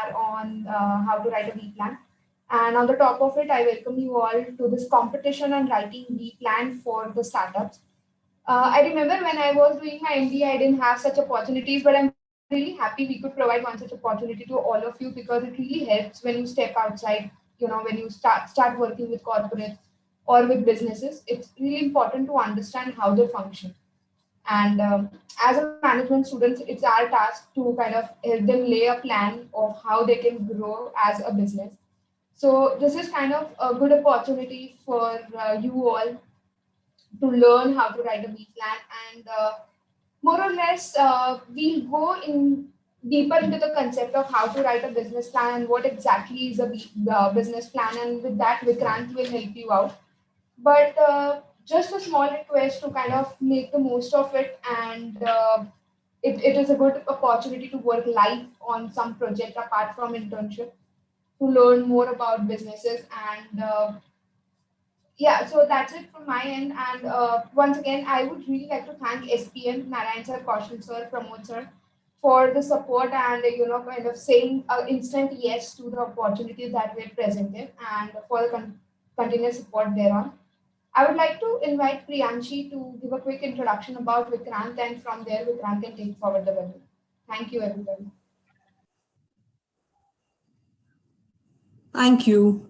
webinar on how to write a B plan. And on the top of it, I welcome you all to this competition on writing B plan for the startups. I remember when I was doing my MBA, I didn't have such opportunities, but I'm really happy we could provide one such opportunity to all of you, because it really helps when you step outside, when you start working with corporates or with businesses. It's really important to understand how they function. And as a management student, it's our task to kind of help them lay a plan of how they can grow as a business. So this is kind of a good opportunity for you all to learn how to write a B plan, and more or less we'll go in deeper into the concept of how to write a business plan and what exactly is a business plan, and with that Vikrant will help you out. But just a small request to kind of make the most of it, and it is a good opportunity to work live on some project apart from internship, to learn more about businesses. And yeah, so that's it from my end. And once again, I would really like to thank SPM, Narayan sir, Kaushal sir, Pramod sir, for the support and kind of saying instant yes to the opportunities that were presented, and for the continuous support thereon. I would like to invite Priyanshi to give a quick introduction about Vikrant, and from there Vikrant can take forward the webinar. Thank you, everybody. Thank you.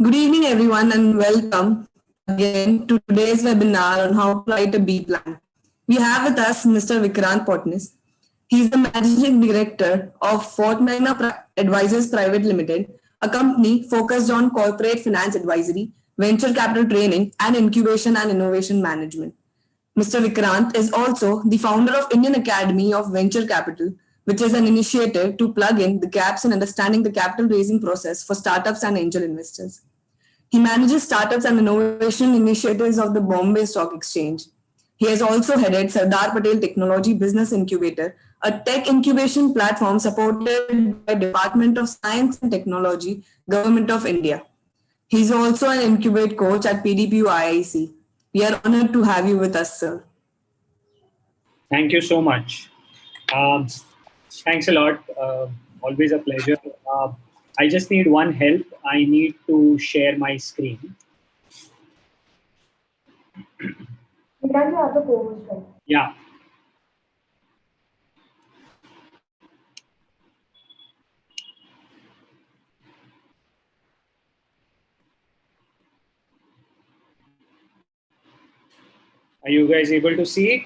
Good evening, everyone, and welcome again to today's webinar on how to write a B plan. We have with us Mr. Vikrant Potnis. He is the Managing Director of Fortnightly Advisors Private Limited, a company focused on corporate finance advisory, venture capital training, and incubation and innovation management. Mr. Vikrant is also the founder of Indian Academy of Venture Capital, which is an initiative to plug in the gaps in understanding the capital raising process for startups and angel investors. He manages startups and innovation initiatives of the Bombay Stock Exchange. He has also headed Sardar Patel Technology Business Incubator, a tech incubation platform supported by Department of Science and Technology, Government of India. He is also an incubate coach at PDPU IIC. We are honored to have you with us, sir. Thank you so much. Thanks a lot. Always a pleasure. I just need one help. I need to share my screen. Yeah. Are you guys able to see it?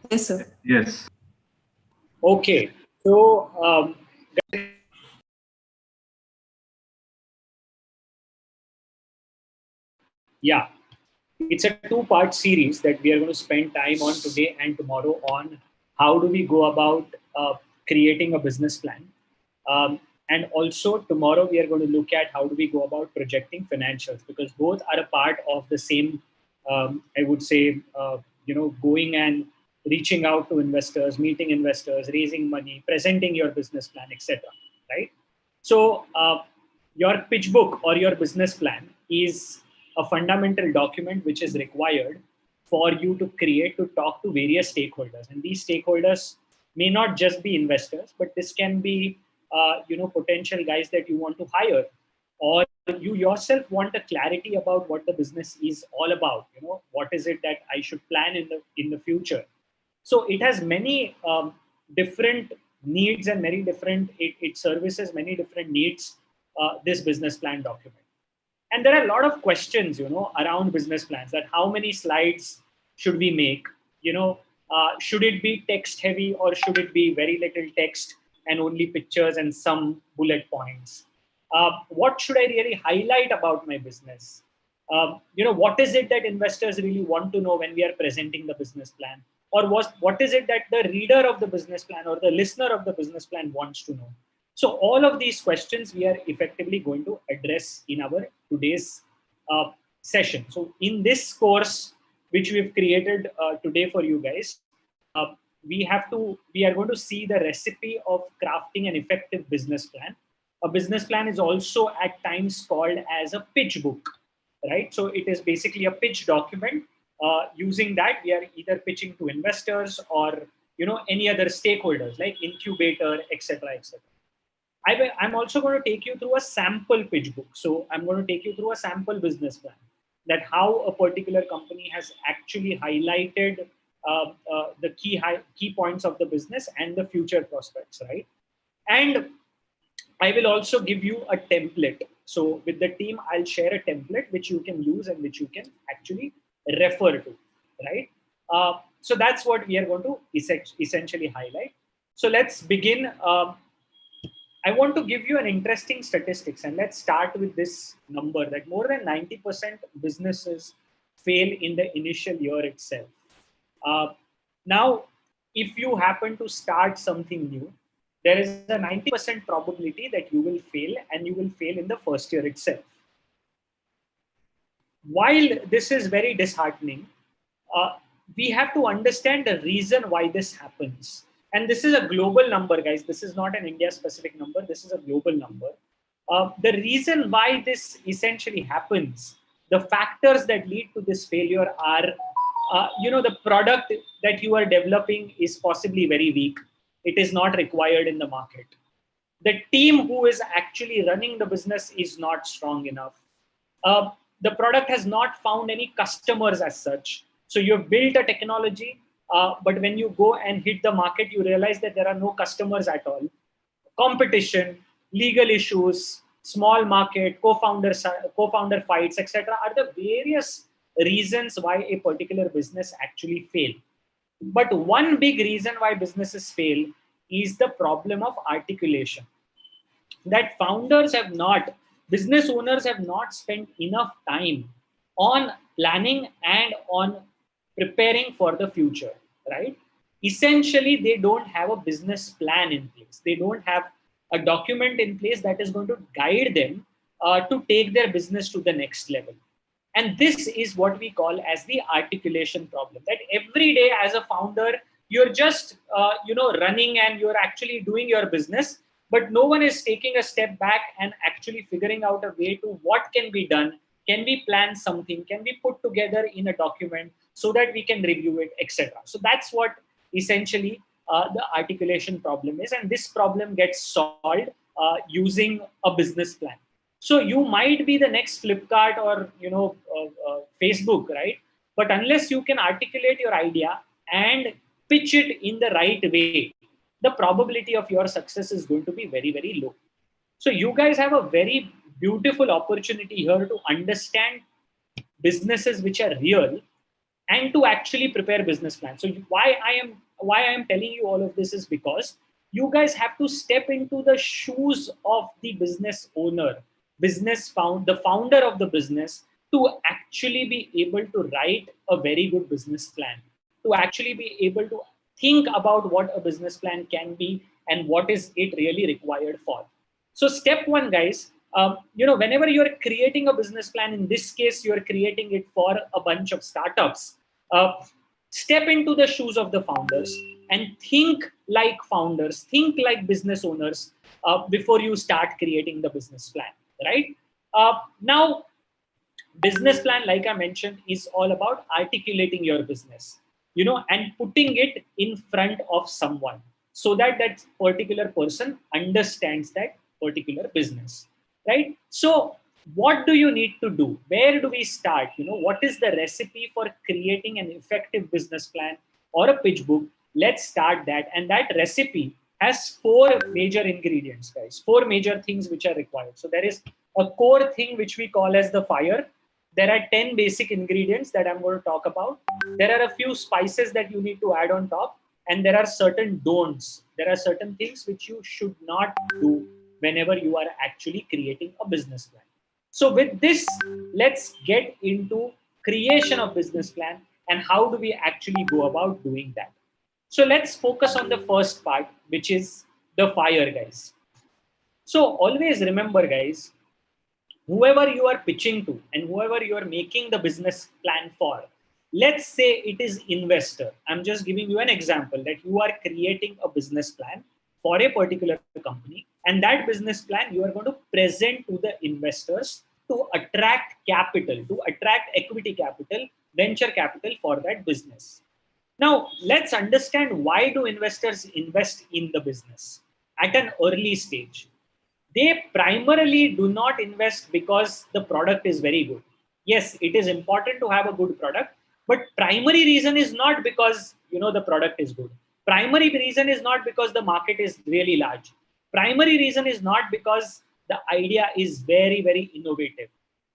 Yes, sir. Yes. Okay. So, yeah, it's a two-part series that we are going to spend time on today and tomorrow on how do we go about creating a business plan. And also tomorrow we are going to look at how do we go about projecting financials, because both are a part of the same, I would say, going and reaching out to investors, meeting investors, raising money, presenting your business plan, etc. Right? So your pitch book or your business plan is a fundamental document which is required for you to create to talk to various stakeholders. And these stakeholders may not just be investors, but this can be potential guys that you want to hire, or you yourself want a clarity about what the business is all about. What is it that I should plan in the future? So it has many different needs and many different, it services many different needs, this business plan document. And there are a lot of questions, around business plans, that how many slides should we make? Should it be text heavy, or should it be very little text and only pictures and some bullet points? What should I really highlight about my business? What is it that investors really want to know when we are presenting the business plan? Or what is it that the reader of the business plan or the listener of the business plan wants to know? So all of these questions we are effectively going to address in our today's session. So in this course, which we've created today for you guys, we are going to see the recipe of crafting an effective business plan. A business plan is also at times called as a pitch book, right? So it is basically a pitch document. Using that, we are either pitching to investors or any other stakeholders like incubator, etc., etc. I'm also going to take you through a sample pitch book. So I'm going to take you through a sample business plan, that how a particular company has actually highlighted the key points of the business and the future prospects, right? And I will also give you a template. So with the team, I'll share a template which you can use and which you can actually refer to, right? So that's what we are going to essentially highlight. So let's begin. I want to give you an interesting statistics, and let's start with this number that more than 90% businesses fail in the initial year itself. Now, if you happen to start something new, there is a 90% probability that you will fail, and you will fail in the first year itself. While this is very disheartening, we have to understand the reason why this happens. And this is a global number, guys. This is not an India-specific number. This is a global number. The reason why this essentially happens, the factors that lead to this failure are, the product that you are developing is possibly very weak. It is not required in the market. The team who is actually running the business is not strong enough. The product has not found any customers as such. So you've built a technology, but when you go and hit the market, you realize that there are no customers at all. Competition, legal issues, small market, co-founder fights, etc., are the various reasons why a particular business actually fail. But one big reason why businesses fail is the problem of articulation. That business owners have not spent enough time on planning and on preparing for the future, right? Essentially, they don't have a business plan in place. They don't have a document in place that is going to guide them to take their business to the next level. And this is what we call as the articulation problem. That every day as a founder, you're just running and you're actually doing your business, but no one is taking a step back and actually figuring out a way to what can be done. Can we plan something? Can we put together in a document so that we can review it, etc.? So that's what essentially the articulation problem is, and this problem gets solved using a business plan. So you might be the next Flipkart or Facebook, right? But unless you can articulate your idea and pitch it in the right way, the probability of your success is going to be very, very low. So you guys have a very beautiful opportunity here to understand businesses which are real and to actually prepare business plans. So why I am telling you all of this is because you guys have to step into the shoes of the business owner, the founder of the business, to actually be able to write a very good business plan, to actually be able to think about what a business plan can be and what is it really required for. So step one, guys, whenever you're creating a business plan, in this case, you're creating it for a bunch of startups, step into the shoes of the founders and think like founders, think like business owners before you start creating the business plan, right? Now, business plan, like I mentioned, is all about articulating your business, and putting it in front of someone so that that particular person understands that particular business, right? So what do you need to do? Where do we start? What is the recipe for creating an effective business plan or a pitch book? Let's start that. And that recipe has 4 major ingredients, guys, 4 major things which are required. So there is a core thing which we call as the fire. There are 10 basic ingredients that I'm going to talk about. There are a few spices that you need to add on top. And there are certain don'ts. There are certain things which you should not do whenever you are actually creating a business plan. So with this, let's get into creation of business plan and how do we actually go about doing that. So let's focus on the first part, which is the fire, guys. So always remember, guys, whoever you are pitching to and whoever you are making the business plan for, let's say it is investor. I'm just giving you an example that you are creating a business plan for a particular company, and that business plan you are going to present to the investors to attract capital, to attract equity capital, venture capital for that business. Now, let's understand, why do investors invest in the business at an early stage? They primarily do not invest because the product is very good. Yes, it is important to have a good product, but primary reason is not because the product is good. Primary reason is not because the market is really large. Primary reason is not because the idea is very, very innovative.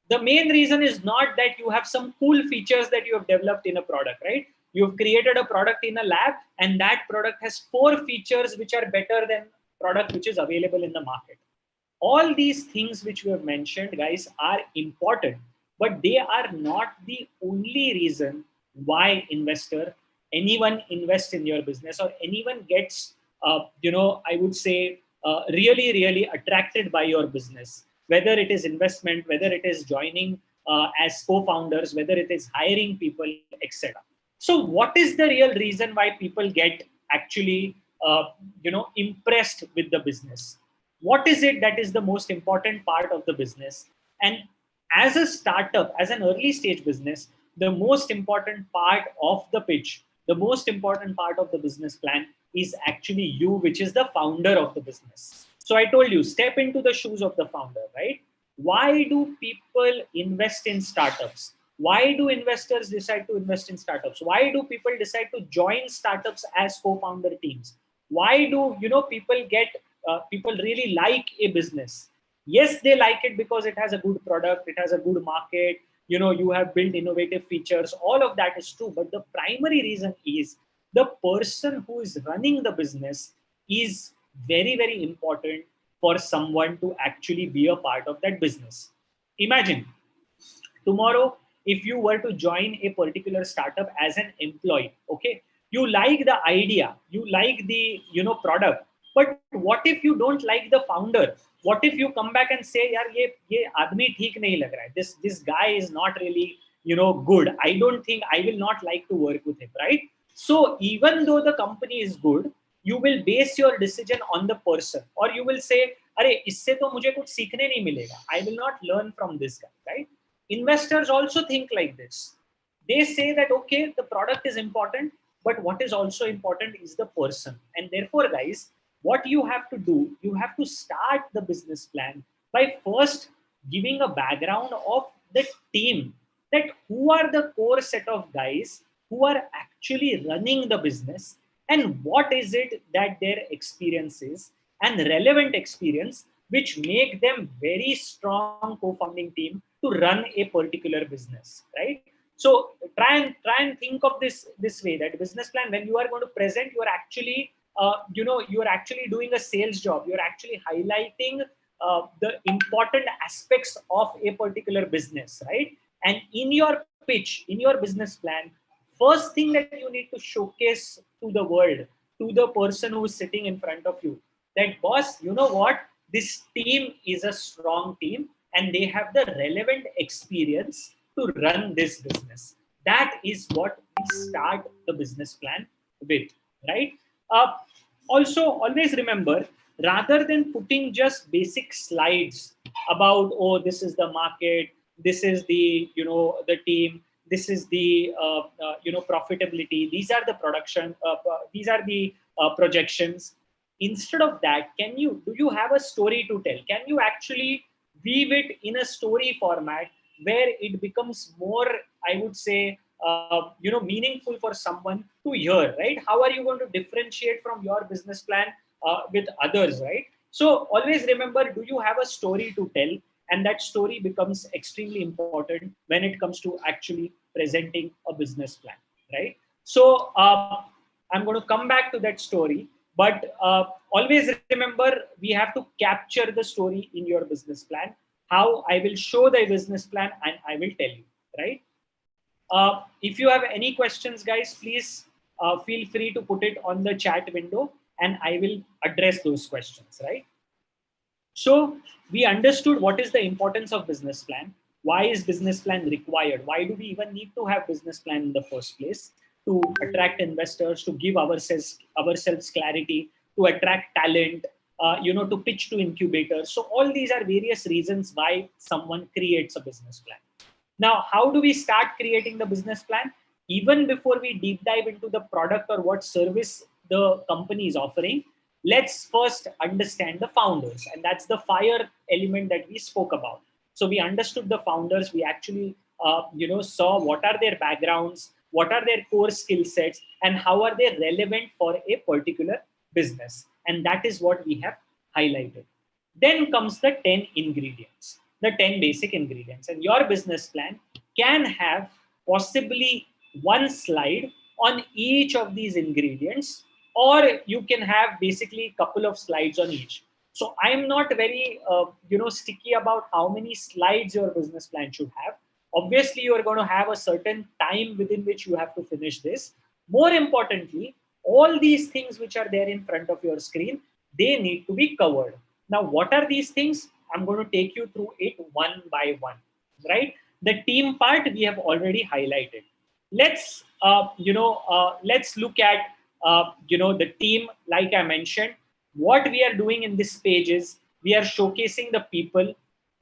The main reason is not that you have some cool features that you have developed in a product, right? You've created a product in a lab, and that product has 4 features which are better than product which is available in the market. All these things which we have mentioned, guys, are important, but they are not the only reason why anyone invests in your business, or anyone gets I would say really, really attracted by your business, whether it is investment, whether it is joining as co-founders, whether it is hiring people, etc. So what is the real reason why people get actually impressed with the business? What is it that is the most important part of the business? And as a startup, as an early stage business, the most important part of the pitch, the most important part of the business plan is actually you, which is the founder of the business. So I told you, step into the shoes of the founder, right? Why do people invest in startups? Why do investors decide to invest in startups? Why do people decide to join startups as co-founder teams? Why do people really like a business? Yes, they like it because it has a good product, it has a good market, you have built innovative features. All of that is true, but the primary reason is the person who is running the business is very, very important for someone to actually be a part of that business. Imagine tomorrow, if you were to join a particular startup as an employee, okay, you like the idea, you like the product, but what if you don't like the founder? What if you come back and say, yaar, ye aadmi theek nahi lag raha hai, this guy is not really good, I don't think, I will not like to work with him, right? So even though the company is good, you will base your decision on the person, or you will say, अरे इससे तो मुझे कुछ सीखने नहीं मिलेगा, I will not learn from this guy, right? Investors also think like this. They say that, okay, the product is important, but what is also important is the person. And therefore, guys, what you have to do, you have to start the business plan by first giving a background of the team, that who are the core set of guys who are actually running the business, and what is it that their experience is, and relevant experience, which make them very strong co-founding team to run a particular business, right? So try and think of this way, that business plan, when you are going to present, you are actually you are actually doing a sales job, you are actually highlighting the important aspects of a particular business, right? And in your pitch, in your business plan, first thing that you need to showcase to the world, to the person who is sitting in front of you, that boss, you know what, this team is a strong team and they have the relevant experience to run this business. That is what we start the business plan with, right? Also, always remember, rather than putting just basic slides about, oh, this is the market, this is the the team, this is the profitability, these are the production, these are the projections. Instead of that, do you have a story to tell? Can you actually weave it in a story format where it becomes more, I would say, meaningful for someone to hear, right? How are you going to differentiate from your business plan with others, right? So always remember, do you have a story to tell? And that story becomes extremely important when it comes to actually presenting a business plan, right? So I'm going to come back to that story, but always remember, we have to capture the story in your business plan. How I will show the business plan and I will tell you, right? If you have any questions, guys, please feel free to put it on the chat window and I will address those questions, right? So we understood what is the importance of business plan. Why is business plan required? Why do we even need to have business plan in the first place? To attract investors, to give ourselves clarity, to attract talent, to pitch to incubators. So all these are various reasons why someone creates a business plan. Now, how do we start creating the business plan? even before we deep dive into the product or what service the company is offering, let's first understand the founders. And that's the fire element that we spoke about. So we understood the founders. We actually, saw what are their backgrounds, what are their core skill sets, and how are they relevant for a particular business. And that is what we have highlighted. Then comes the 10 ingredients, the 10 basic ingredients. And your business plan can have possibly one slide on each of these ingredients, or you can have basically a couple of slides on each. So I'm not very, sticky about how many slides your business plan should have. Obviously, you are going to have a certain time within which you have to finish this. More importantly, all these things which are there in front of your screen, they need to be covered. Now, what are these things? I'm going to take you through it one by one, right? The team part we have already highlighted. Let's, let's look at, the team. Like I mentioned, what we are doing in this page is we are showcasing the people,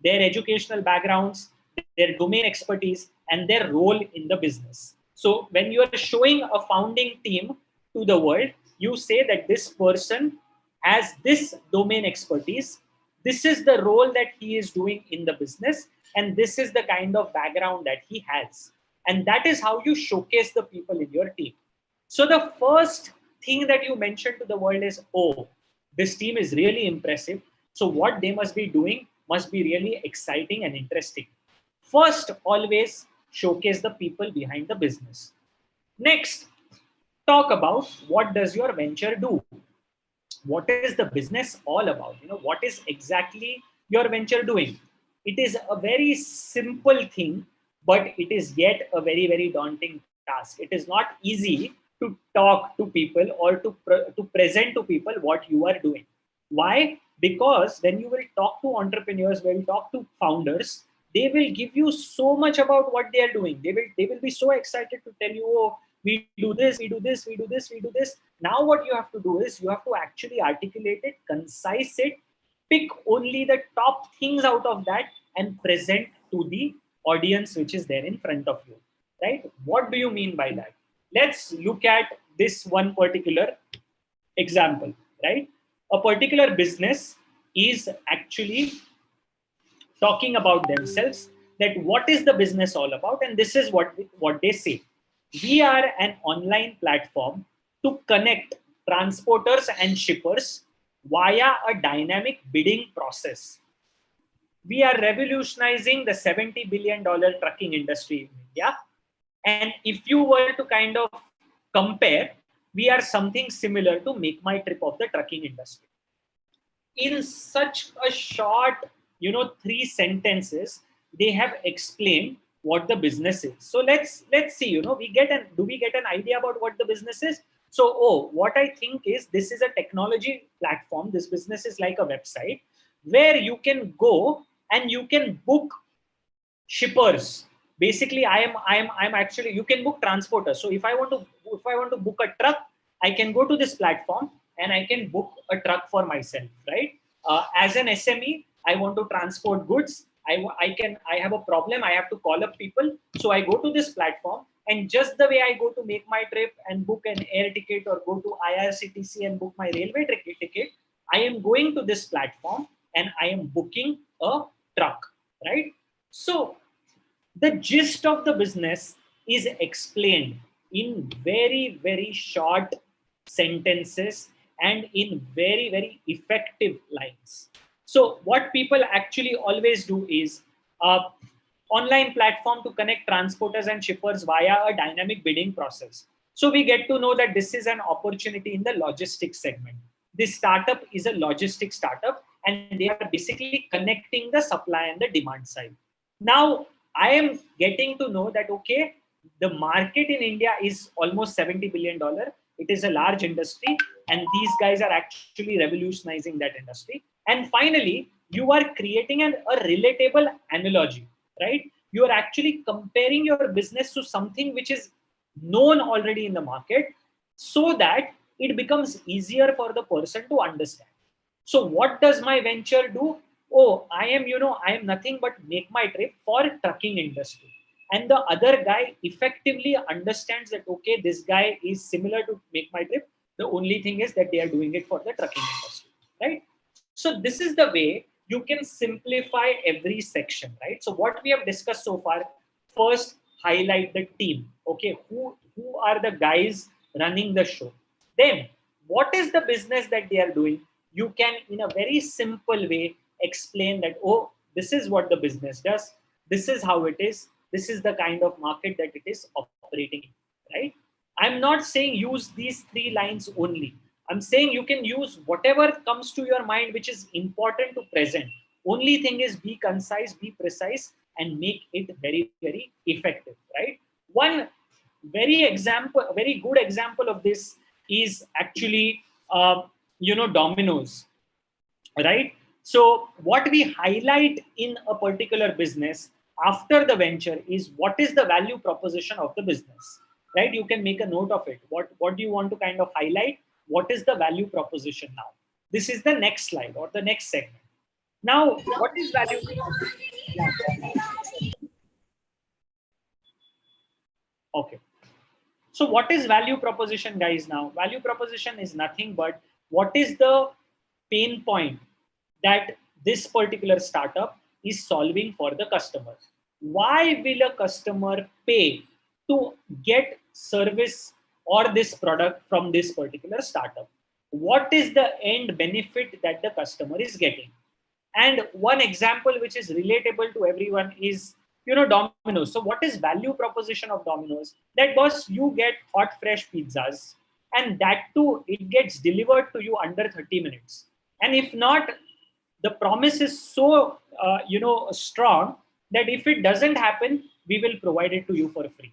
their educational backgrounds, their domain expertise, and their role in the business. So when you are showing a founding team to the world, you say that this person has this domain expertise, this is the role that he is doing in the business, and this is the kind of background that he has. And that is how you showcase the people in your team. So the first thing that you mention to the world is, oh, this team is really impressive. So what they must be doing must be really exciting and interesting. First, always showcase the people behind the business. Next, talk about what does your venture do? What is the business all about? What is exactly your venture doing? It is a very simple thing, but it is yet a very, very daunting task. It is not easy to talk to people or to present to people what you are doing. Why? Because when you will talk to entrepreneurs, when you talk to founders, they will give you so much about what they are doing. They will be so excited to tell you, oh, we do this, we do this, we do this, we do this. Now what you have to do is you have to actually articulate it, concise it, pick only the top things out of that and present to the audience which is there in front of you, right? What do you mean by that? Let's look at this one particular example, right? A particular business is actually talking about themselves, that what is the business all about, and this is what they say. We are an online platform to connect transporters and shippers via a dynamic bidding process. We are revolutionizing the $70 billion trucking industry in India. And if you were to kind of compare, we are something similar to Make My Trip of the trucking industry. In such a short, 3 sentences, they have explained what the business is. So let's see, do we get an idea about what the business is? So, what I think is this is a technology platform. This business is like a website where you can go and you can book shippers. Basically, I'm actually, you can book transporters. So if I want to book a truck, I can go to this platform and I can book a truck for myself, right? As an SME, I want to transport goods. I have a problem. I have to call up people. So I go to this platform, and just the way I go to Make My Trip and book an air ticket, or go to IRCTC and book my railway ticket, I am going to this platform and I am booking a truck, right? So the gist of the business is explained in very, very short sentences and in very, very effective lines. So what people actually always do is online platform to connect transporters and shippers via a dynamic bidding process. So we get to know that this is an opportunity in the logistics segment. This startup is a logistics startup, and they are basically connecting the supply and the demand side. Now, I am getting to know that, okay, the market in India is almost $70 billion. It is a large industry, and these guys are actually revolutionizing that industry. And finally, you are creating a relatable analogy, right? You are actually comparing your business to something which is known already in the market, so that it becomes easier for the person to understand. So what does my venture do? Oh, I am nothing but Make My Trip for trucking industry. and the other guy effectively understands that, okay, this guy is similar to Make My Trip. The only thing is that they are doing it for the trucking industry, right? So this is the way you can simplify every section, right? So what we have discussed so far, first highlight the team. Okay, who are the guys running the show? Then what is the business that they are doing? You can, in a very simple way, explain that, oh, this is what the business does. This is how it is. This is the kind of market that it is operating in, right? I'm not saying use these 3 lines only. I'm saying you can use whatever comes to your mind, which is important to present. Only thing is be concise, be precise, and make it very, very effective, right? One very good example of this is actually, Domino's, right? So what we highlight in a particular business after the venture is what is the value proposition of the business, right? You can make a note of it. What do you want to kind of highlight? What is the value proposition now? This is the next slide or the next segment. Now, what is value? Yeah. Okay. So what is value proposition, guys? Now, value proposition is nothing but what is the pain point that this particular startup is solving for the customer. Why will a customer pay to get service or this product from this particular startup? What is the end benefit that the customer is getting? And one example which is relatable to everyone is, Domino's. So what is value proposition of Domino's? That, boss, you get hot, fresh pizzas, and that too, it gets delivered to you under 30 minutes. And if not, the promise is so, strong that if it doesn't happen, we will provide it to you for free,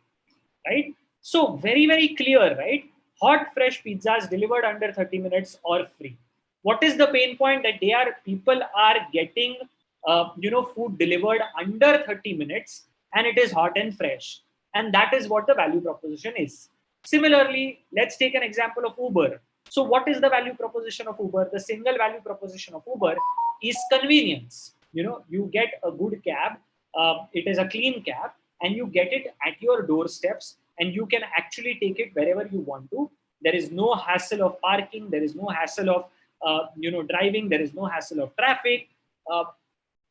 right? So very, very clear, right? Hot, fresh pizzas delivered under 30 minutes or free. What is the pain point? That people are getting, food delivered under 30 minutes and it is hot and fresh. And that is what the value proposition is. Similarly, let's take an example of Uber. So what is the value proposition of Uber? The single value proposition of Uber is convenience. You get a good cab. It is a clean cab and you get it at your doorsteps and you can actually take it wherever you want to. There is no hassle of parking. There is no hassle of driving. There is no hassle of traffic.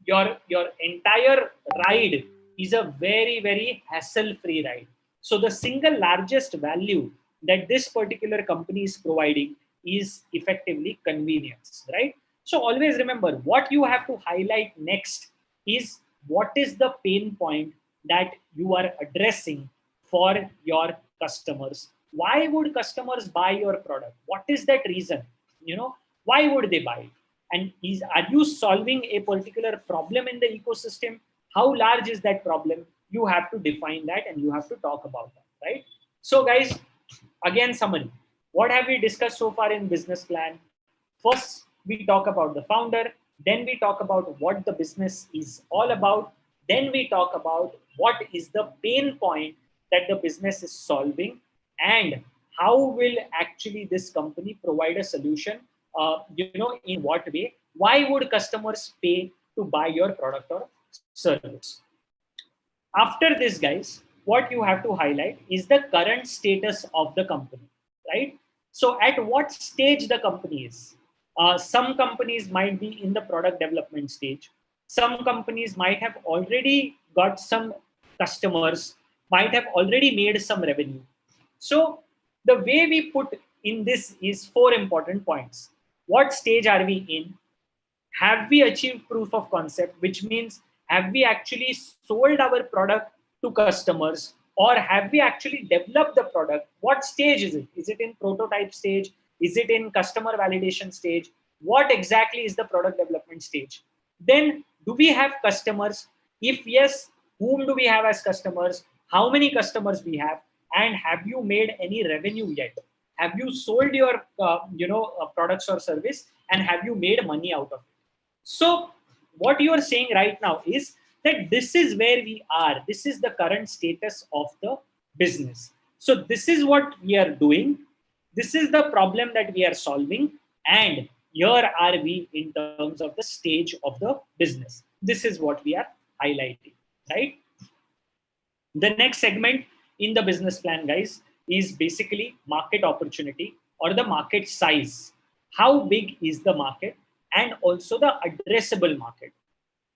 Your entire ride is a very, very hassle-free ride. So the single largest value that this particular company is providing is effectively convenience, right? So always remember, what you have to highlight next is what is the pain point that you are addressing for your customers. Why would customers buy your product? What is that reason? Why would they buy it? And are you solving a particular problem in the ecosystem? How large is that problem? You have to define that and you have to talk about that, right? So guys, again, summary. What have we discussed so far in business plan? First, we talk about the founder. Then we talk about what the business is all about. Then we talk about what is the pain point that the business is solving and how will actually this company provide a solution, in what way? Why would customers pay to buy your product or service? After this, guys, what you have to highlight is the current status of the company, right? So at what stage the company is. Some companies might be in the product development stage. Some companies might have already got some customers, might have already made some revenue. So the way we put in this is 4 important points. What stage are we in? Have we achieved proof of concept, which means have we actually sold our product to customers, or have we actually developed the product? What stage is it? Is it in prototype stage? Is it in customer validation stage? What exactly is the product development stage? Then, do we have customers? If yes, whom do we have as customers? How many customers we have? And have you made any revenue yet? Have you sold your products or service, and have you made money out of it? So what you are saying right now is that this is where we are. This is the current status of the business. So this is what we are doing. This is the problem that we are solving. And here are we in terms of the stage of the business. This is what we are highlighting, right? The next segment in the business plan, guys, is basically market opportunity or the market size. How big is the market, and also the addressable market.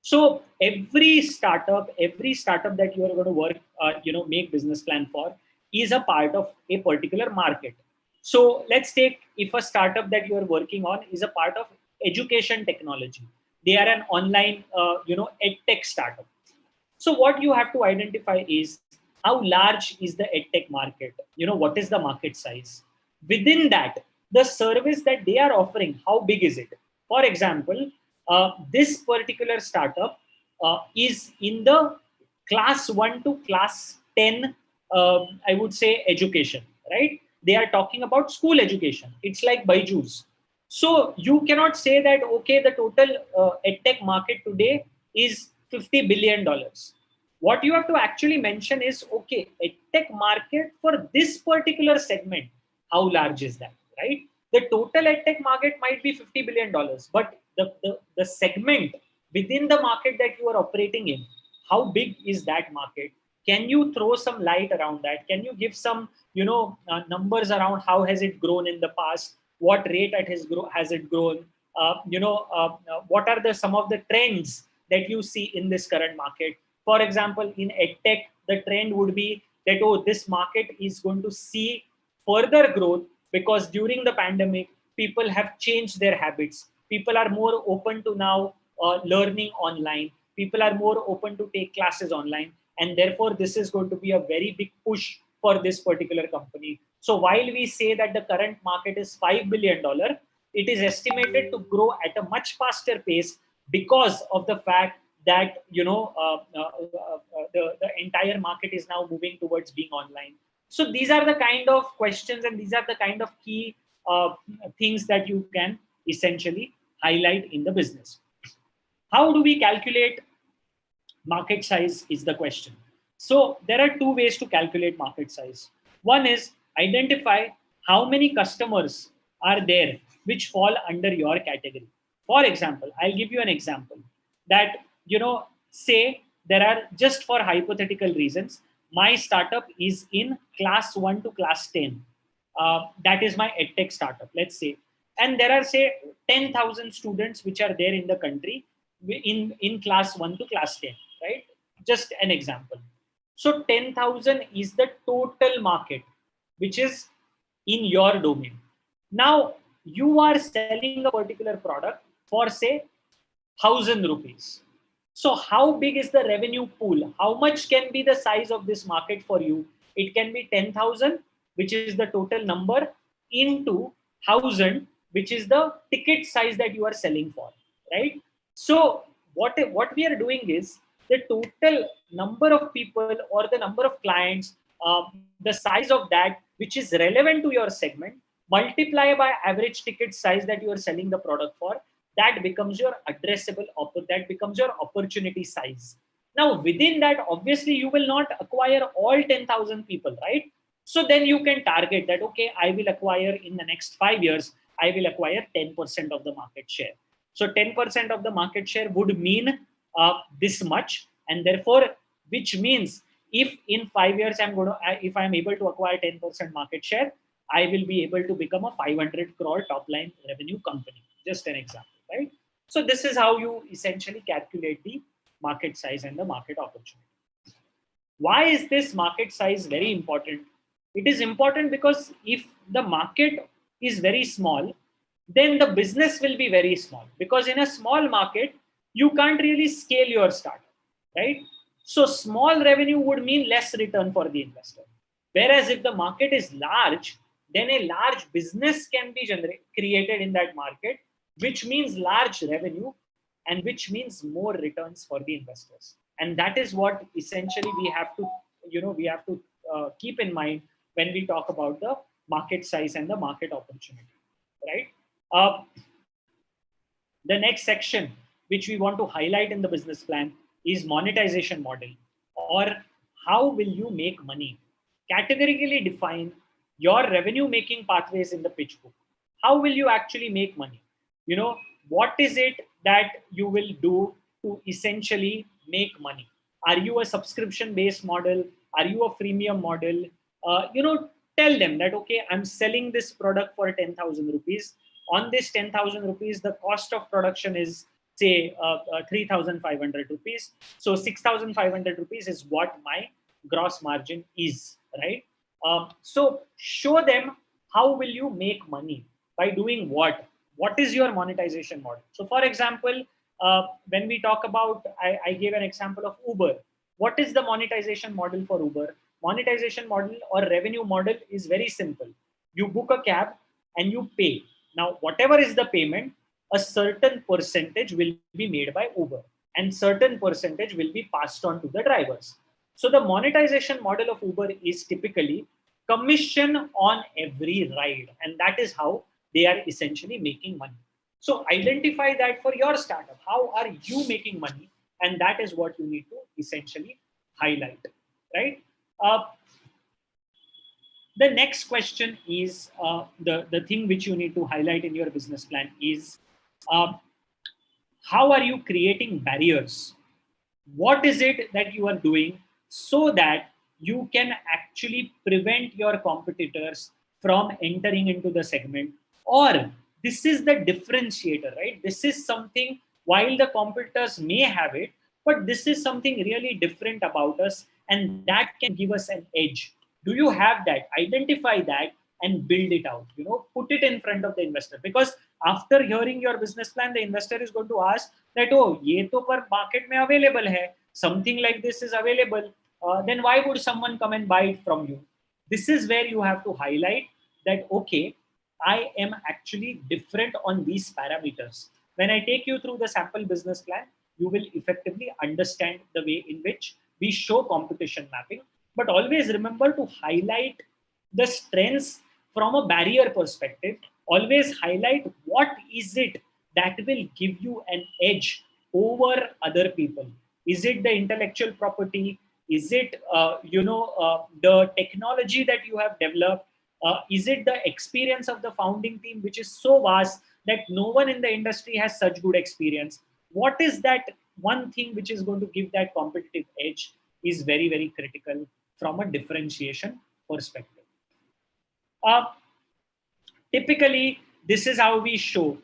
So every startup that you are going to work, make business plan for is a part of a particular market. So let's take, if a startup that you are working on is a part of education technology, they are an online, edtech startup. So what you have to identify is how large is the edtech market? What is the market size? Within that, the service that they are offering, how big is it? For example, this particular startup is in the class 1 to class 10, I would say, education, right? They are talking about school education. It's like Byju's. So you cannot say that, okay, the total edtech market today is $50 billion. What you have to actually mention is, okay, edtech market for this particular segment, how large is that, right? The total edtech market might be $50 billion, but the segment within the market that you are operating in, how big is that market? Can you throw some light around that? Can you give some, numbers around how has it grown in the past? What rate has it grown? What are some of the trends that you see in this current market? For example, in edtech, the trend would be that, oh, this market is going to see further growth because during the pandemic, people have changed their habits. People are more open to now learning online. People are more open to take classes online. And therefore, this is going to be a very big push for this particular company. So while we say that the current market is $5 billion, it is estimated to grow at a much faster pace because of the fact that the entire market is now moving towards being online. So these are the kind of questions and these are the kind of key things that you can essentially highlight in the business. How do we calculate market size is the question. So there are two ways to calculate market size. One is identify how many customers are there which fall under your category. For example, I'll give you an example that, say there are, just for hypothetical reasons, my startup is in class 1 to class 10. That is my edtech startup, let's say. And there are, say, 10,000 students which are there in the country in class 1 to class 10, right? Just an example. So 10,000 is the total market, which is in your domain. Now, you are selling a particular product for, say, 1,000 rupees. So how big is the revenue pool? How much can be the size of this market for you? It can be 10,000, which is the total number, into 1,000, which is the ticket size that you are selling for, right? So what we are doing is the total number of people or the number of clients, the size of that, which is relevant to your segment, multiply by average ticket size that you are selling the product for. That becomes your addressable, that becomes your opportunity size. Now, within that, obviously, you will not acquire all 10,000 people, right? So then you can target that, okay, I will acquire in the next 5 years, I will acquire 10% of the market share. So 10% of the market share would mean this much. And therefore, which means if in 5 years, if I'm able to acquire 10% market share, I will be able to become a 500 crore top line revenue company. Just an example. Right? So this is how you essentially calculate the market size and the market opportunity. Why is this market size very important? It is important because if the market is very small, then the business will be very small. Because in a small market, you can't really scale your startup, right? So small revenue would mean less return for the investor. Whereas if the market is large, then a large business can be created in that market, which means large revenue and which means more returns for the investors. And that is what essentially we have to keep in mind when we talk about the market size and the market opportunity, right? The next section which we want to highlight in the business plan is monetization model, or how will you make money? Categorically define your revenue making pathways in the pitch book. How will you actually make money? What is it that you will do to essentially make money? Are you a subscription based model? Are you a freemium model? Tell them that, okay, I'm selling this product for 10,000 rupees. On this 10,000 rupees, the cost of production is say 3,500 rupees. So 6,500 rupees is what my gross margin is, right? So show them how will you make money by doing what? What is your monetization model? So for example, when we talk about, I gave an example of Uber. What is the monetization model for Uber? Monetization model or revenue model is very simple. You book a cab and you pay. Now, whatever is the payment, a certain percentage will be made by Uber and certain percentage will be passed on to the drivers. So the monetization model of Uber is typically commission on every ride, and that is how they are essentially making money. So identify that for your startup. How are you making money? And that is what you need to essentially highlight, right? The next question is the thing which you need to highlight in your business plan is uh, how are you creating barriers? What is it that you are doing so that you can actually prevent your competitors from entering into the segment? Or this is the differentiator, right? This is something, while the competitors may have it, but this is something really different about us, and that can give us an edge. Do you have that? Identify that and build it out. Put it in front of the investor, because after hearing your business plan, the investor is going to ask that, oh, ye to par market mein available hai, something like this is available, then why would someone come and buy it from you? This is where you have to highlight that, okay, I am actually different on these parameters. When I take you through the sample business plan, you will effectively understand the way in which we show competition mapping. But always remember to highlight the strengths from a barrier perspective. Always highlight what is it that will give you an edge over other people. Is it the intellectual property? Is it the technology that you have developed? Is it the experience of the founding team, which is so vast that no one in the industry has such good experience? What is that one thing which is going to give that competitive edge is very, very critical from a differentiation perspective. Typically, this is how we show,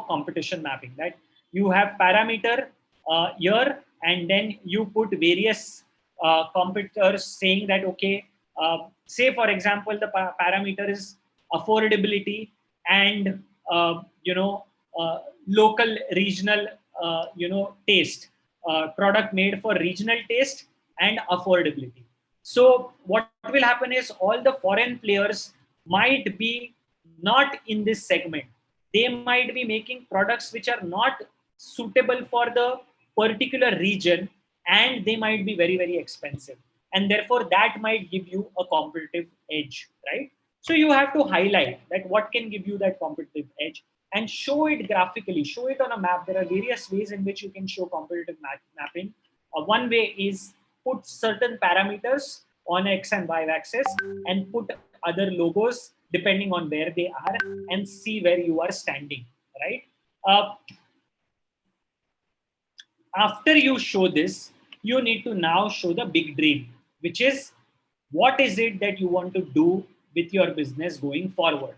competition mapping, that you have parameter here, and then you put various competitors saying that, okay, say for example, the parameter is affordability and, local regional, taste, product made for regional taste and affordability. So what will happen is all the foreign players might be not in this segment. They might be making products which are not suitable for the particular region, and they might be very, very expensive. And therefore, that might give you a competitive edge, right? So you have to highlight that what can give you that competitive edge and show it graphically, show it on a map. There are various ways in which you can show competitive mapping. One way is put certain parameters on X and Y axis and put other logos depending on where they are and see where you are standing, right? After you show this, you need to now show the big dream, which is what is it that you want to do with your business going forward?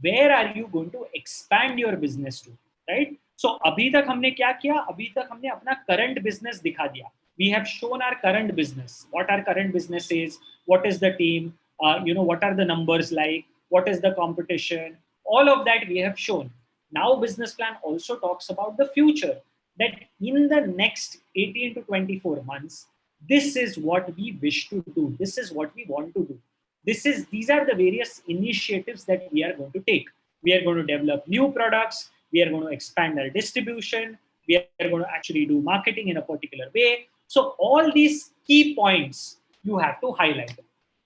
Where are you going to expand your business to, right? So अभी तक हमने क्या किया? अभी तक हमने अपना current business दिखा दिया. We have shown our current business, what our current business is, what is the team, what are the numbers like, what is the competition, all of that we have shown. Now business plan also talks about the future, that in the next 18 to 24 months, this is what we wish to do. This is what we want to do. These are the various initiatives that we are going to take. We are going to develop new products. We are going to expand our distribution. We are going to actually do marketing in a particular way. So all these key points you have to highlight.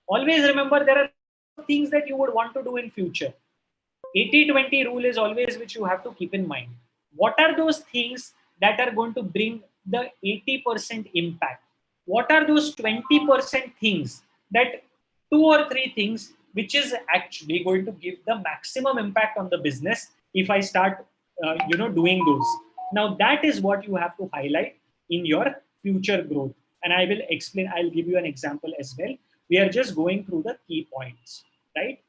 Always remember, there are things that you would want to do in future. 80-20 rule is always which you have to keep in mind. What are those things that are going to bring the 80% impact? What are those 20% things, that 2 or 3 things which is actually going to give the maximum impact on the business if I start doing those? Now that is what you have to highlight in your future growth. and I will explain, I'll give you an example as well. We are just going through the key points, right?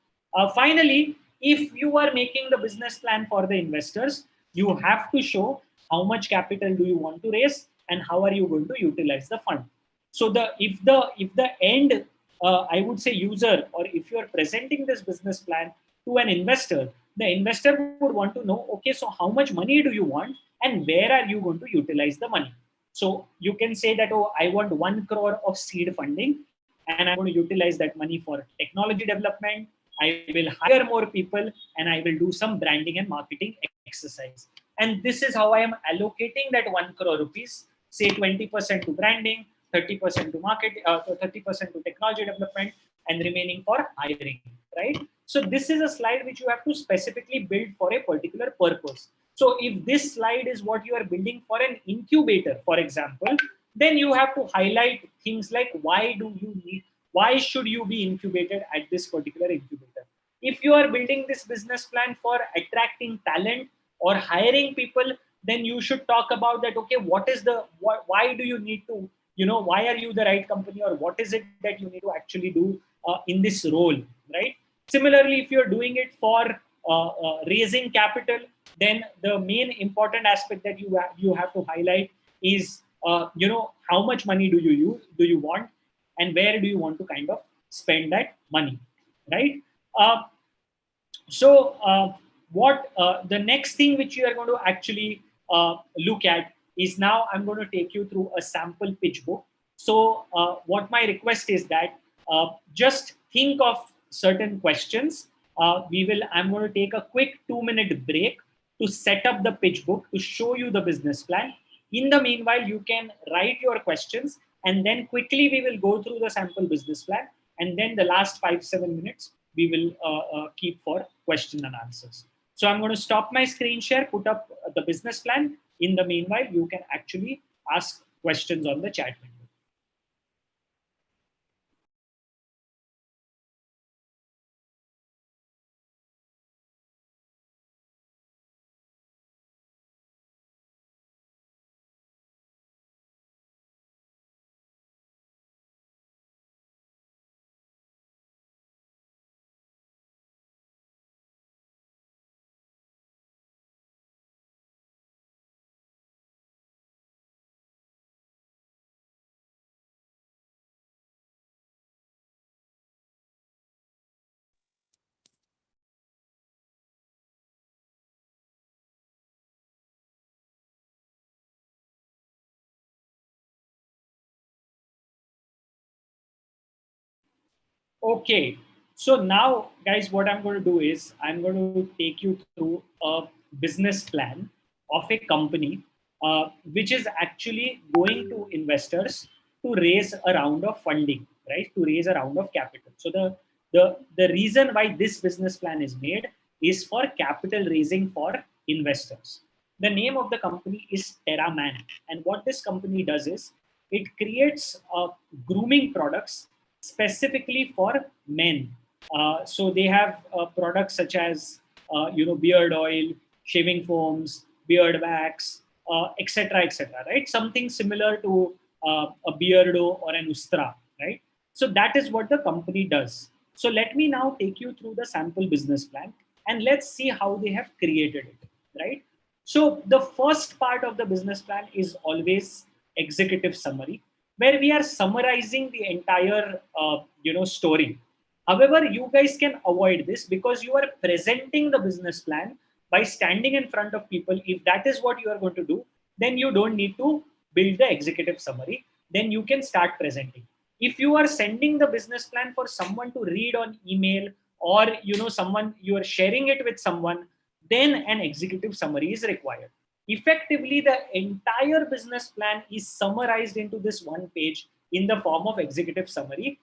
Finally, if you are making the business plan for the investors, you have to show how much capital do you want to raise and how are you going to utilize the fund. So if the end, I would say user, or if you are presenting this business plan to an investor, the investor would want to know, okay, so how much money do you want and where are you going to utilize the money? So you can say that, oh, I want 1 crore of seed funding and I'm going to utilize that money for technology development. I will hire more people and I will do some branding and marketing exercise. And this is how I am allocating that 1 crore rupees, say 20% to branding, 30% to market, 30% to technology development, and remaining for hiring, right? So this is a slide which you have to specifically build for a particular purpose. So if this slide is what you are building for an incubator, for example, then you have to highlight things like why should you be incubated at this particular incubator? If you are building this business plan for attracting talent or hiring people, then you should talk about that. Okay, why do you need to, why are you the right company, or what is it that you need to actually do in this role, right? Similarly, if you're doing it for raising capital, then the main important aspect that you have to highlight is how much money do you want, and where do you want to kind of spend that money, right? Uh, what the next thing which you are going to actually look at is, now I'm going to take you through a sample pitch book. So what my request is that just think of certain questions. I'm going to take a quick 2-minute break to set up the pitch book to show you the business plan. In the meanwhile, you can write your questions, and then quickly we will go through the sample business plan, and then the last 5-7 minutes we will keep for question and answers. So I'm going to stop my screen share, put up the business plan. In the meanwhile, you can actually ask questions on the chat window. Okay, so now, guys, what I'm going to do is I'm going to take you through a business plan of a company which is actually going to investors to raise a round of funding, right? To raise a round of capital. So the reason why this business plan is made is for capital raising for investors. The name of the company is TerraMan, and what this company does is it creates grooming products specifically for men. So they have products such as beard oil, shaving foams, beard wax, etc., etc. Right? Something similar to a Beardo or an Ustra. Right? So that is what the company does. So let me now take you through the sample business plan, and let's see how they have created it. Right? So the first part of the business plan is always executive summary, where we are summarizing the entire story. However, you guys can avoid this because you are presenting the business plan by standing in front of people. If that is what you are going to do, then you don't need to build the executive summary. Then you can start presenting. If you are sending the business plan for someone to read on email, or someone you are sharing it with someone, then an executive summary is required. Effectively, the entire business plan is summarized into this one page in the form of executive summary.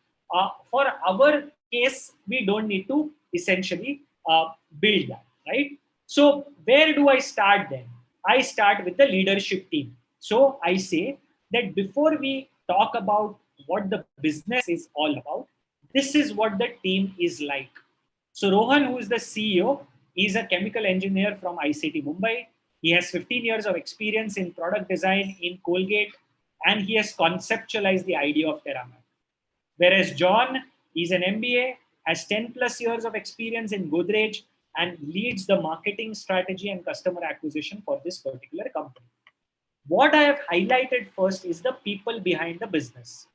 For our case, we don't need to essentially build that, right? So where do I start then? I start with the leadership team. So I say that before we talk about what the business is all about, this is what the team is like. So Rohan, who is the CEO, is a chemical engineer from ICT Mumbai. He has 15 years of experience in product design in Colgate. and he has conceptualized the idea of TerraMap. Whereas John is an MBA, has 10 plus years of experience in Godrej, and leads the marketing strategy and customer acquisition for this particular company. What I have highlighted first is the people behind the business.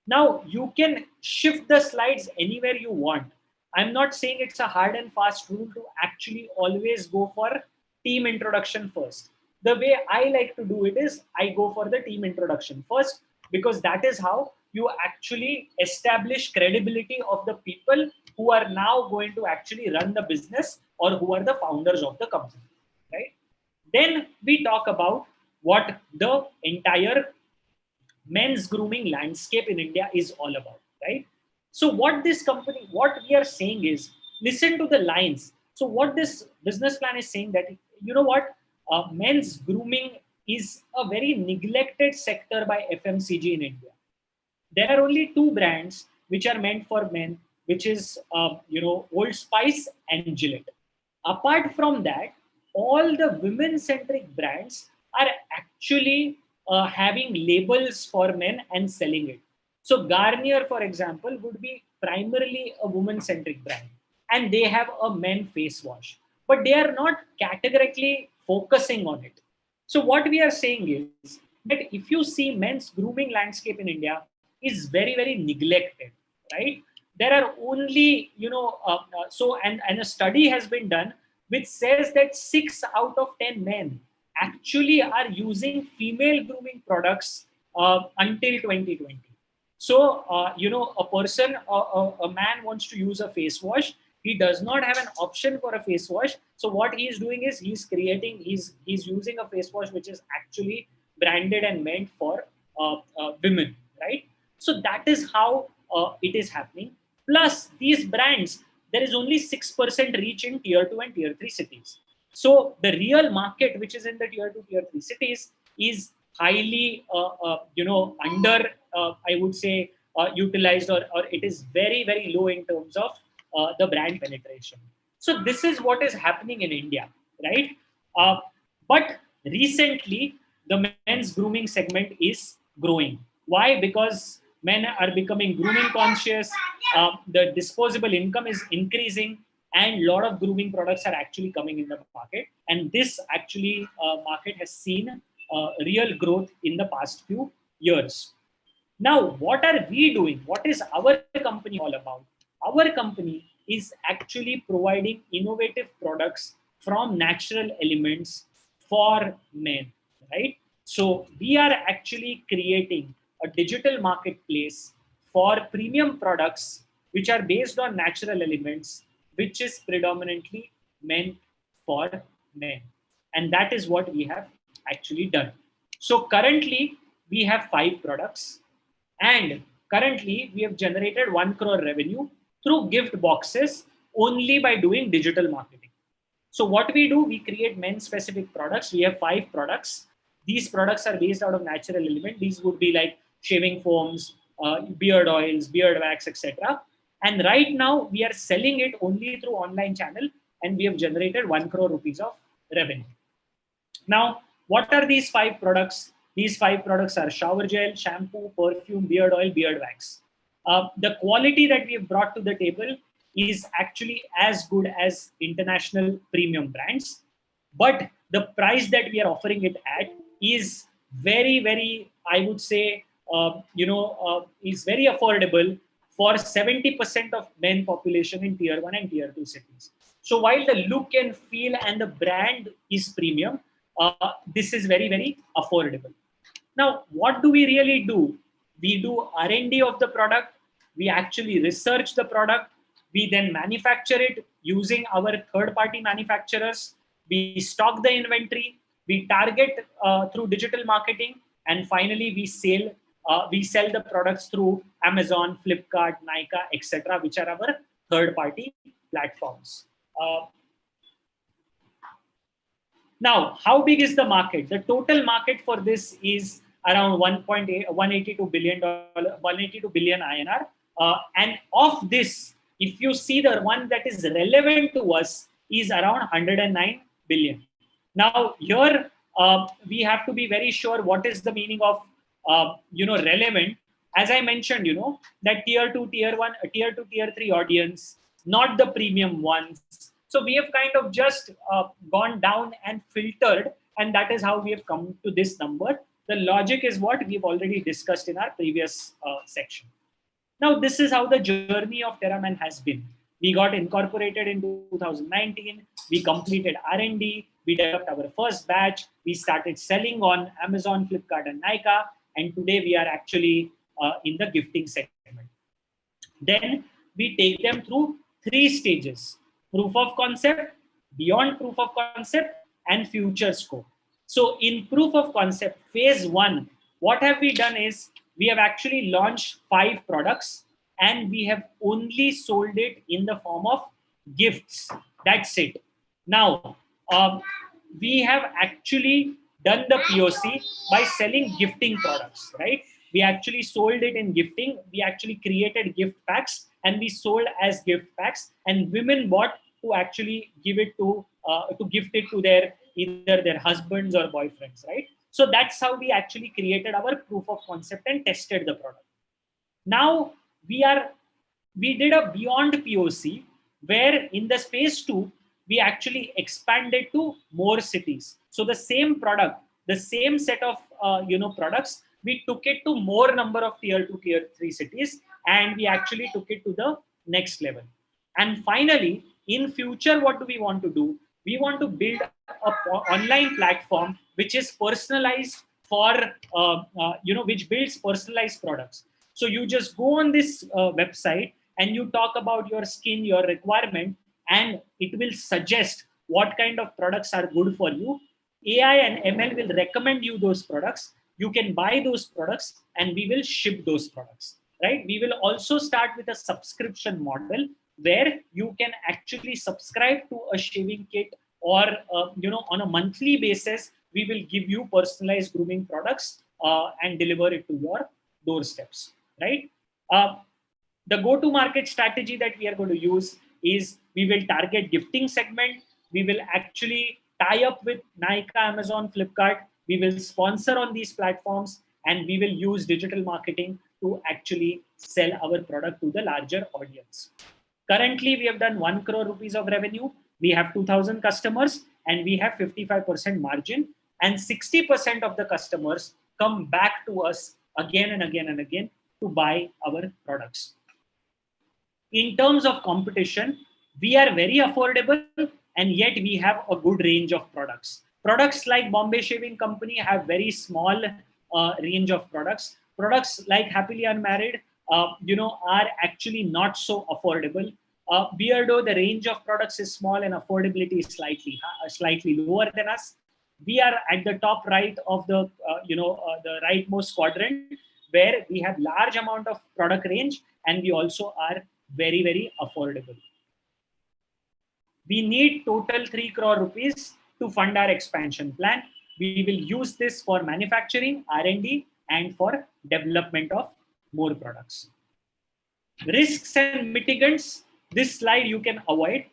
Now, you can shift the slides anywhere you want. I'm not saying it's a hard and fast rule to actually always go for team introduction first. The way I like to do it is I go for the team introduction first, because that is how you actually establish credibility of the people who are now going to actually run the business or who are the founders of the company, right? Then we talk about what the entire men's grooming landscape in India is all about, right? So what we are saying is, listen to the lines. So what this business plan is saying that, you know what, men's grooming is a very neglected sector by FMCG in India. There are only two brands which are meant for men, which is Old Spice and Gillette. Apart from that, all the women-centric brands are actually having labels for men and selling it. So Garnier, for example, would be primarily a woman-centric brand, and they have a men face wash, but they are not categorically focusing on it. So what we are saying is that if you see men's grooming landscape in India is very, very neglected, right? There are only, and a study has been done which says that 6 out of 10 men actually are using female grooming products until 2020. So, a man wants to use a face wash. He does not have an option for a face wash. So what he is doing is he's using a face wash which is actually branded and meant for women, right? So that is how it is happening. Plus, these brands, there is only 6% reach in tier 2 and tier 3 cities. So the real market, which is in the tier 2, tier 3 cities, is highly, under, I would say, utilized, or it is very, very low in terms of the brand penetration. So this is what is happening in India, right? But recently, the men's grooming segment is growing. Why? Because men are becoming grooming conscious, the disposable income is increasing, and a lot of grooming products are actually coming in the market. And this actually market has seen real growth in the past few years. Now, what are we doing? What is our company all about? Our company is actually providing innovative products from natural elements for men, right? So we are actually creating a digital marketplace for premium products which are based on natural elements, which is predominantly meant for men. And that is what we have actually done. So currently we have 5 products, and currently we have generated 1 crore revenue through gift boxes only by doing digital marketing. So what we do, we create men specific products. We have 5 products. These products are based out of natural element. These would be like shaving foams, beard oils, beard wax, etc. And right now we are selling it only through online channel, and we have generated 1 crore rupees of revenue. Now, what are these 5 products? These 5 products are shower gel, shampoo, perfume, beard oil, beard wax. The quality that we have brought to the table is actually as good as international premium brands, but the price that we are offering it at is very, very, I would say, is very affordable for 70% of men population in tier 1 and tier 2 cities. So while the look and feel and the brand is premium, this is very, very affordable. Now, what do we really do? We do R&D of the product. We actually research the product. We then manufacture it using our third-party manufacturers. We stock the inventory. We target through digital marketing, and finally we sell the products through Amazon, Flipkart, Nykaa, etc., which are our third-party platforms. Now, how big is the market? The total market for this is around 182 billion INR. And of this, if you see, the one that is relevant to us is around 109 billion. Now, here we have to be very sure what is the meaning of relevant. As I mentioned, that tier 2, tier 1, tier 2, tier 3 audience, not the premium ones. So we have kind of just gone down and filtered, and that is how we have come to this number. The logic is what we've already discussed in our previous section. Now, this is how the journey of TerraMan has been. We got incorporated in 2019. We completed R&D. We developed our first batch. We started selling on Amazon, Flipkart, and Nykaa. And today we are actually in the gifting segment. Then we take them through 3 stages: proof of concept, beyond proof of concept, and future scope. So in proof of concept, phase 1, what have we done is we have actually launched 5 products, and we have only sold it in the form of gifts. That's it. Now, we have actually done the POC by selling gifting products, right? We actually sold it in gifting. We actually created gift packs, and we sold as gift packs, and women bought to actually give it to gift it to their either their husbands or boyfriends, right? So that's how we actually created our proof of concept and tested the product. Now we did a beyond POC, where in the phase 2 we actually expanded to more cities. So the same product, the same set of products, we took it to more number of tier 2, tier 3 cities, and we actually took it to the next level. And finally, in future, what do we want to do? We want to build an online platform which is personalized for, which builds personalized products. So you just go on this website and you talk about your skin, your requirement, and it will suggest what kind of products are good for you. AI and ML will recommend you those products. You can buy those products, and we will ship those products, right? We will also start with a subscription model where you can actually subscribe to a shaving kit, or on a monthly basis, we will give you personalized grooming products and deliver it to your doorsteps, right? The go-to-market strategy that we are going to use is we will target gifting segment. We will actually tie up with Nykaa, Amazon, Flipkart. We will sponsor on these platforms, and we will use digital marketing to actually sell our product to the larger audience. Currently, we have done 1 crore rupees of revenue. We have 2,000 customers, and we have 55% margin, and 60% of the customers come back to us again and again and again to buy our products. In terms of competition, we are very affordable, and yet we have a good range of products. Products like Bombay Shaving Company have very small range of products. Products like Happily Unmarried, are actually not so affordable. Beardo, the range of products is small and affordability is slightly lower than us. We are at the top right of the the rightmost quadrant, where we have large amount of product range, and we also are very, very affordable. We need total 3 crore rupees to fund our expansion plan. We will use this for manufacturing, R&D, and for development of more products. Risks and mitigants. This slide you can avoid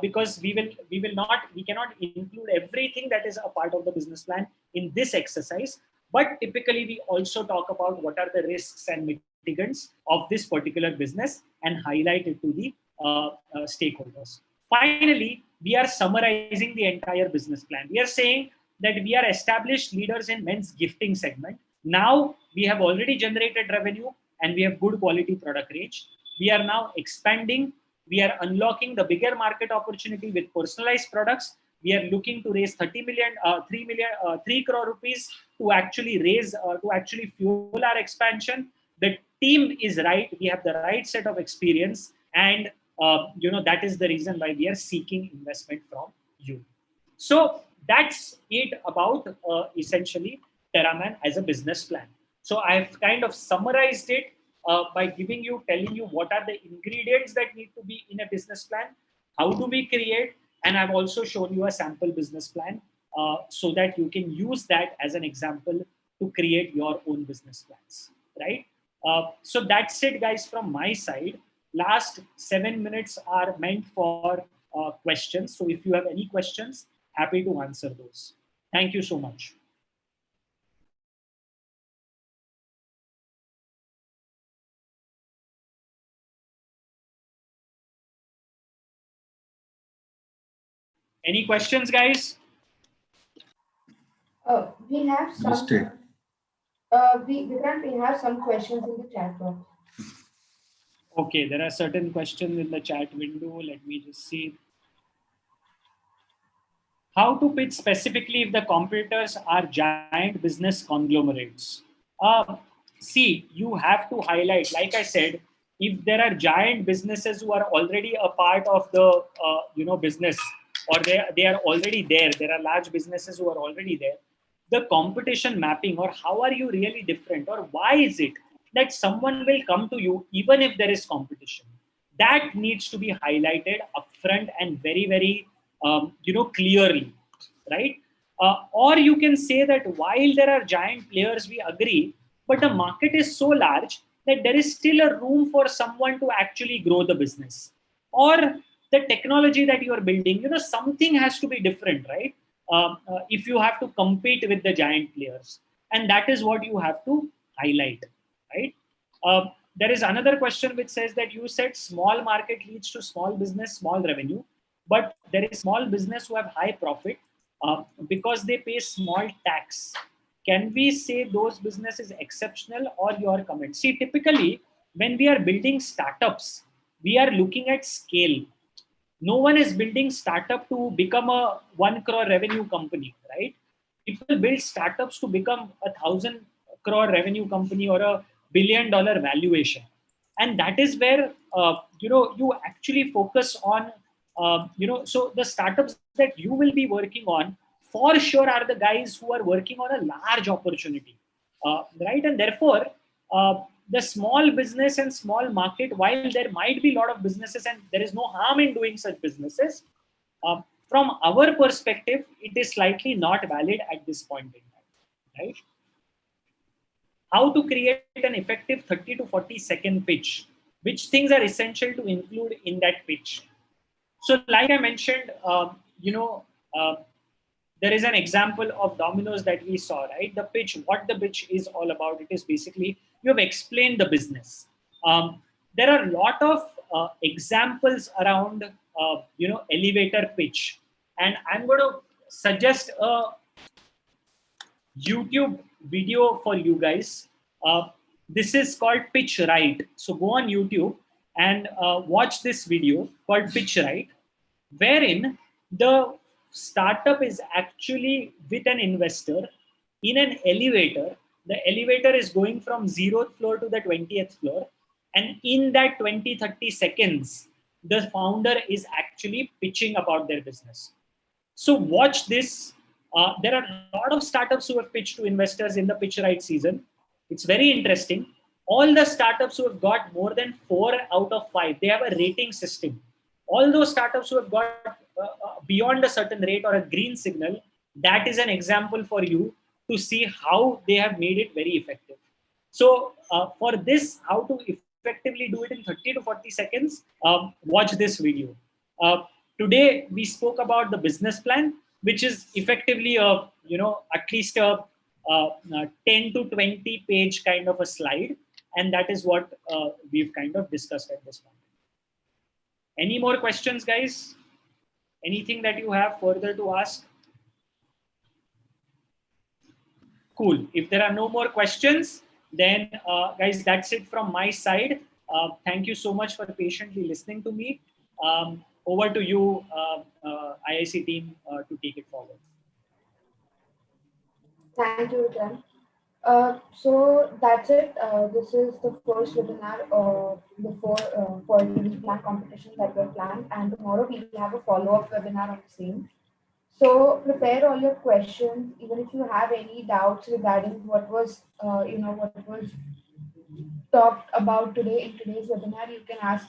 because we cannot include everything that is a part of the business plan in this exercise. But typically, we also talk about what are the risks and mitigants of this particular business and highlight it to the stakeholders. Finally, we are summarizing the entire business plan. We are saying that we are established leaders in men's gifting segment. Now we have already generated revenue, and we have good quality product range. We are now expanding. We are unlocking the bigger market opportunity with personalized products. We are looking to raise 3 crore rupees to actually fuel our expansion. The team is right. We have the right set of experience, and that is the reason why we are seeking investment from you. So that's it about essentially TerraMan as a business plan. So I've kind of summarized it by telling you what are the ingredients that need to be in a business plan, how do we create, and I've also shown you a sample business plan so that you can use that as an example to create your own business plans, right? So that's it, guys, from my side. Last 7 minutes are meant for questions. So if you have any questions, happy to answer those. Thank you so much. Any questions, guys? We have some. Vikrant, we have some questions in the chat box. Okay, there are certain questions in the chat window. Let me just see. How to pitch specifically if the competitors are giant business conglomerates? See, you have to highlight, like I said, if there are giant businesses who are already a part of the business, or they are already there, there are large businesses who are already there. The competition mapping, or how are you really different, or why is it that someone will come to you even if there is competition? That needs to be highlighted upfront and very, very clearly, right? Or you can say that while there are giant players, we agree, but the market is so large that there is still a room for someone to actually grow the business. Or the technology that you are building, something has to be different, right? If you have to compete with the giant players, and that is what you have to highlight, right? There is another question which says that you said small market leads to small business, small revenue, but there is small business who have high profit because they pay small tax. Can we say those businesses exceptional, or your comment? See, typically when we are building startups, we are looking at scale. No one is building startup to become a 1 crore revenue company, right? People build startups to become 1,000 crore revenue company or $1 billion valuation, and that is where you actually focus on. So the startups that you will be working on for sure are the guys who are working on a large opportunity, right? And therefore, the small business and small market, while there might be a lot of businesses and there is no harm in doing such businesses, from our perspective, it is slightly not valid at this point in time, right? How to create an effective 30 to 40-second pitch? Which things are essential to include in that pitch? So, like I mentioned, there is an example of Domino's that we saw, right? The pitch, what the pitch is all about, it is basically you have explained the business. There are a lot of examples around, elevator pitch, and I'm going to suggest a YouTube video for you guys. This is called Pitch Right. So go on YouTube and watch this video called Pitch Right, wherein the startup is actually with an investor in an elevator. The elevator is going from 0th floor to the 20th floor. And in that 20-30 seconds, the founder is actually pitching about their business. So watch this. There are a lot of startups who have pitched to investors in the Pitch Right season. It's very interesting. All the startups who have got more than 4 out of 5, they have a rating system. All those startups who have got beyond a certain rate or a green signal, that is an example for you to see how they have made it very effective. So for this, how to effectively do it in 30 to 40 seconds, watch this video. Today, we spoke about the business plan, which is effectively at least a 10 to 20 page kind of a slide. And that is what we've kind of discussed at this moment. Any more questions, guys? Anything that you have further to ask? Cool. If there are no more questions, then guys, that's it from my side. Thank you so much for patiently listening to me. Over to you, IIC team, to take it forward. Thank you, Vikrant. So that's it. This is the first webinar before for the plan competition that we planned, and tomorrow we will have a follow-up webinar on the same. So prepare all your questions. Even if you have any doubts regarding what was what was talked about today in today's webinar, you can ask.